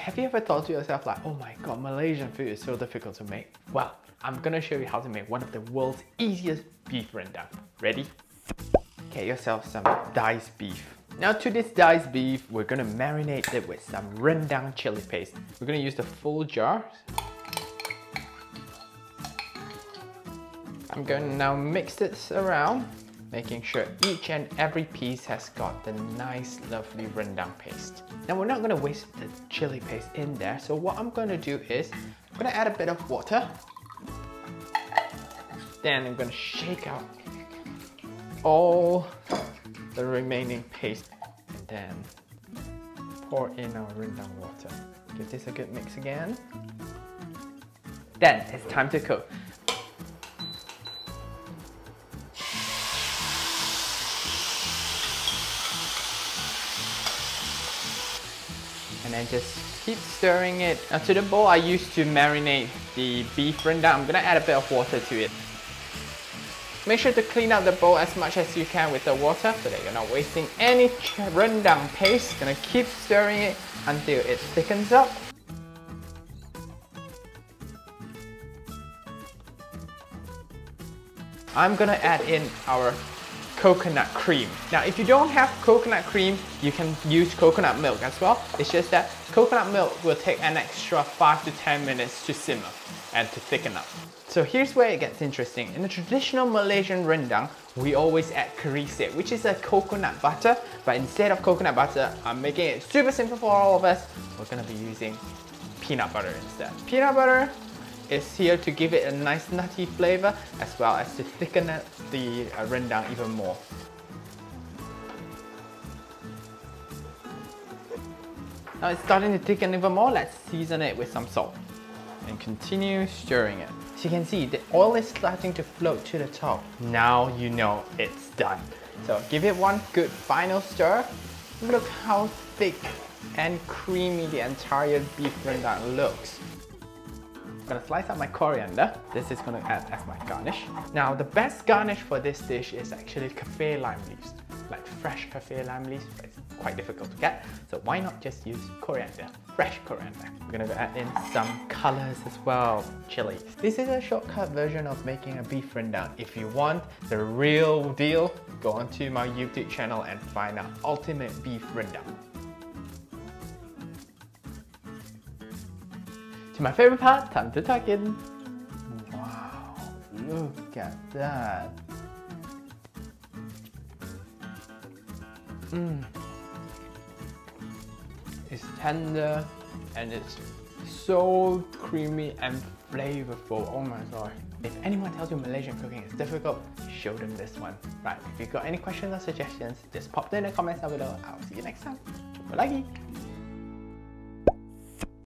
Have you ever thought to yourself like, oh my god, Malaysian food is so difficult to make? Well, I'm gonna show you how to make one of the world's easiest beef rendang. Ready? Get yourself some diced beef. Now to this diced beef, we're gonna marinate it with some rendang chili paste. We're gonna use the full jar. I'm going to now mix this around, making sure each and every piece has got the nice lovely rendang paste. Now we're not going to waste the chili paste in there, so what I'm going to do is I'm going to add a bit of water. Then I'm going to shake out all the remaining paste and then pour in our rendang water. Give this a good mix again. Then it's time to cook. And then just keep stirring it. Now to the bowl I used to marinate the beef rendang, I'm gonna add a bit of water to it. Make sure to clean out the bowl as much as you can with the water so that you're not wasting any rendang paste. Gonna keep stirring it until it thickens up. I'm gonna add in our coconut cream. Now if you don't have coconut cream, you can use coconut milk as well. It's just that coconut milk will take an extra 5 to 10 minutes to simmer and to thicken up. So here's where it gets interesting. In the traditional Malaysian rendang, we always add kerisik, which is a coconut butter, but instead of coconut butter, I'm making it super simple for all of us. We're gonna be using peanut butter instead. Peanut butter is here to give it a nice nutty flavor as well as to thicken the rendang even more. Now it's starting to thicken even more. Let's season it with some salt and continue stirring it. So you can see the oil is starting to float to the top. Now you know it's done. So give it one good final stir. Look how thick and creamy the entire beef rendang looks. I'm gonna slice out my coriander. This is gonna add as my garnish. Now the best garnish for this dish is actually kaffir lime leaves. Like fresh kaffir lime leaves, it's quite difficult to get. So why not just use coriander, fresh coriander. We're gonna add in some colors as well, chilies. This is a shortcut version of making a beef rendang. If you want the real deal, go onto my YouTube channel and find out ultimate beef rendang. To my favorite part, time to tuck in. Wow, look at that. It's tender and it's so creamy and flavorful. Oh my god. If anyone tells you Malaysian cooking is difficult, show them this one. Right, if you've got any questions or suggestions, just pop them in the comments down below. I'll see you next time. Jumpa lagi.